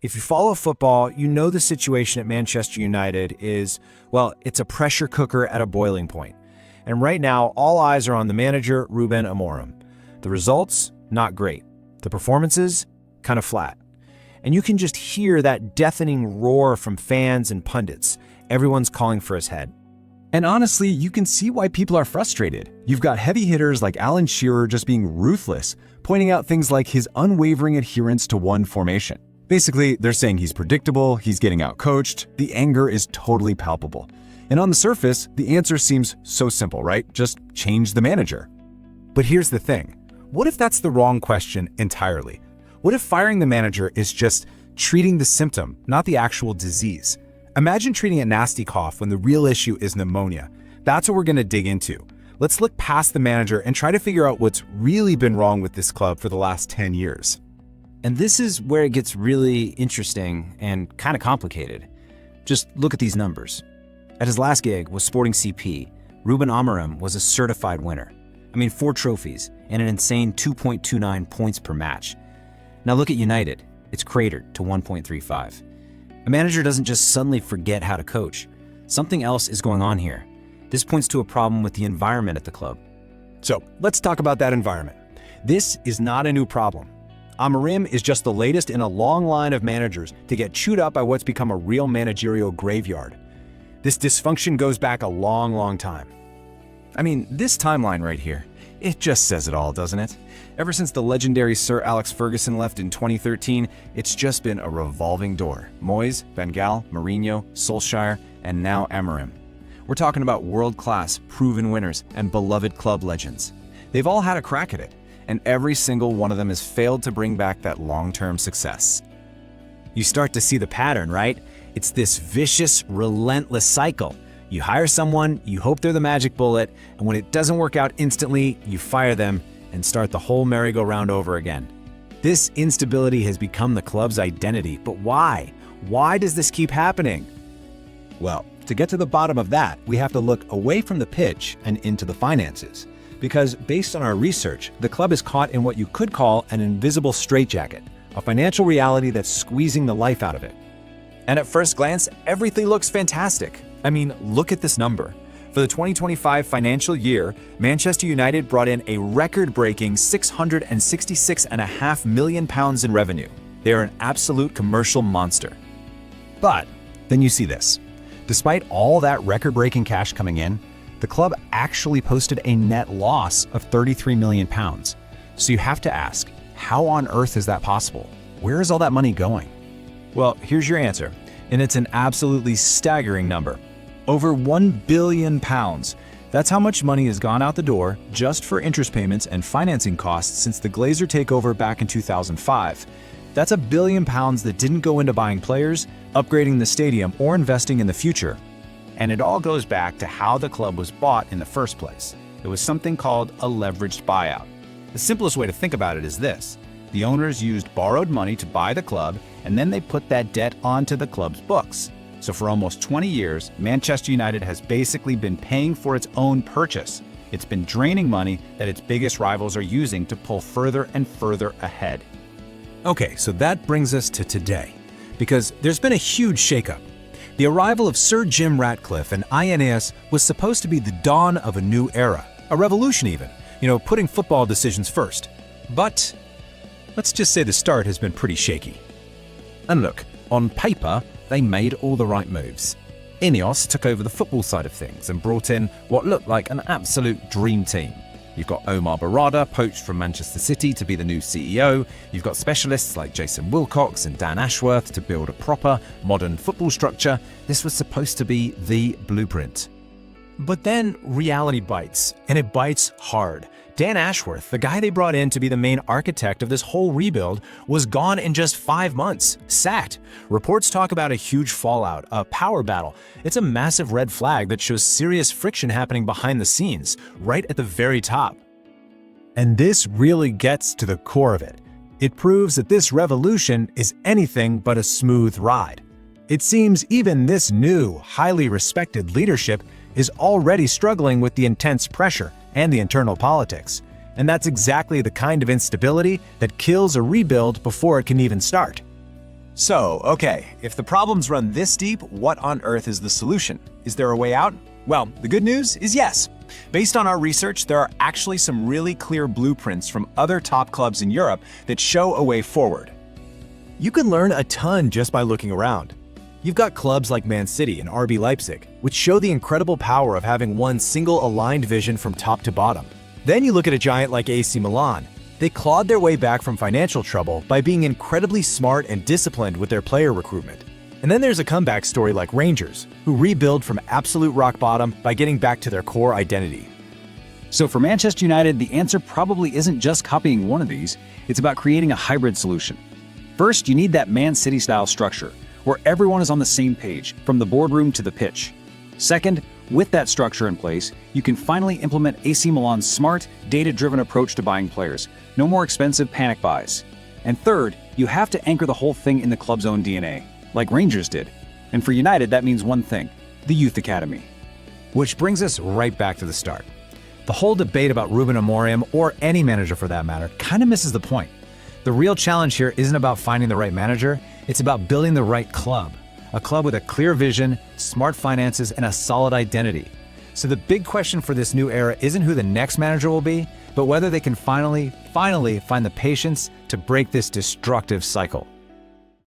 If you follow football, you know the situation at Manchester United is, well, it's a pressure cooker at a boiling point. And right now, all eyes are on the manager, Ruben Amorim. The results, not great. The performances, kind of flat. And you can just hear that deafening roar from fans and pundits. Everyone's calling for his head. And honestly, you can see why people are frustrated. You've got heavy hitters like Alan Shearer just being ruthless, pointing out things like his unwavering adherence to one formation. Basically, they're saying he's predictable, he's getting outcoached, the anger is totally palpable. And on the surface, the answer seems so simple, right? Just change the manager. But here's the thing. What if that's the wrong question entirely? What if firing the manager is just treating the symptom, not the actual disease? Imagine treating a nasty cough when the real issue is pneumonia. That's what we're going to dig into. Let's look past the manager and try to figure out what's really been wrong with this club for the last 10 years. And this is where it gets really interesting and kind of complicated. Just look at these numbers. At his last gig with Sporting CP, Ruben Amorim was a certified winner. 4 trophies and an insane 2.29 points per match. Now look at United. It's cratered to 1.35. A manager doesn't just suddenly forget how to coach. Something else is going on here. This points to a problem with the environment at the club. So let's talk about that environment. This is not a new problem. Amorim is just the latest in a long line of managers to get chewed up by what's become a real managerial graveyard. This dysfunction goes back a long, long time. This timeline right here, it just says it all, doesn't it? Ever since the legendary Sir Alex Ferguson left in 2013, it's just been a revolving door. Moyes, Van Gaal, Mourinho, Solskjaer, and now Amorim. We're talking about world-class, proven winners and beloved club legends. They've all had a crack at it, and every single one of them has failed to bring back that long-term success. You start to see the pattern, right? It's this vicious, relentless cycle. You hire someone, you hope they're the magic bullet, and when it doesn't work out instantly, you fire them and start the whole merry-go-round over again. This instability has become the club's identity, but why? Why does this keep happening? Well, to get to the bottom of that, we have to look away from the pitch and into the finances. Because based on our research, the club is caught in what you could call an invisible straitjacket, a financial reality that's squeezing the life out of it. And at first glance, everything looks fantastic. Look at this number. For the 2025 financial year, Manchester United brought in a record-breaking £666.5 million in revenue. They are an absolute commercial monster. But then you see this. Despite all that record-breaking cash coming in, the club actually posted a net loss of £33 million. So you have to ask, how on earth is that possible? Where is all that money going? Well, here's your answer, and it's an absolutely staggering number. Over £1 billion. That's how much money has gone out the door just for interest payments and financing costs since the Glazer takeover back in 2005. That's £1 billion that didn't go into buying players, upgrading the stadium, or investing in the future. And it all goes back to how the club was bought in the first place. It was something called a leveraged buyout. The simplest way to think about it is this. The owners used borrowed money to buy the club, and then they put that debt onto the club's books. So for almost 20 years, Manchester United has basically been paying for its own purchase. It's been draining money that its biggest rivals are using to pull further and further ahead. Okay, so that brings us to today, because there's been a huge shakeup. The arrival of Sir Jim Ratcliffe and INEOS was supposed to be the dawn of a new era, a revolution even, putting football decisions first. But let's just say the start has been pretty shaky. And look, on paper, they made all the right moves. INEOS took over the football side of things and brought in what looked like an absolute dream team. You've got Omar Barada, poached from Manchester City to be the new CEO. You've got specialists like Jason Wilcox and Dan Ashworth to build a proper, modern football structure. This was supposed to be the blueprint. But then reality bites, and it bites hard. Dan Ashworth, the guy they brought in to be the main architect of this whole rebuild, was gone in just 5 months, sacked. Reports talk about a huge fallout, a power battle. It's a massive red flag that shows serious friction happening behind the scenes, right at the very top. And this really gets to the core of it. It proves that this revolution is anything but a smooth ride. It seems even this new, highly respected leadership is already struggling with the intense pressure and the internal politics. And that's exactly the kind of instability that kills a rebuild before it can even start. So, okay, if the problems run this deep, what on earth is the solution? Is there a way out? Well, the good news is yes. Based on our research, there are actually some really clear blueprints from other top clubs in Europe that show a way forward. You can learn a ton just by looking around. You've got clubs like Man City and RB Leipzig, which show the incredible power of having one single aligned vision from top to bottom. Then you look at a giant like AC Milan. They clawed their way back from financial trouble by being incredibly smart and disciplined with their player recruitment. And then there's a comeback story like Rangers, who rebuild from absolute rock bottom by getting back to their core identity. So for Manchester United, the answer probably isn't just copying one of these, it's about creating a hybrid solution. First, you need that Man City-style structure, where everyone is on the same page, from the boardroom to the pitch. Second, with that structure in place, you can finally implement AC Milan's smart, data-driven approach to buying players. No more expensive panic buys. And third, you have to anchor the whole thing in the club's own DNA, like Rangers did. And for United, that means one thing: the youth academy. Which brings us right back to the start. The whole debate about Ruben Amorim, or any manager for that matter, kind of misses the point. The real challenge here isn't about finding the right manager, it's about building the right club. A club with a clear vision, smart finances, and a solid identity. So the big question for this new era isn't who the next manager will be, but whether they can finally find the patience to break this destructive cycle.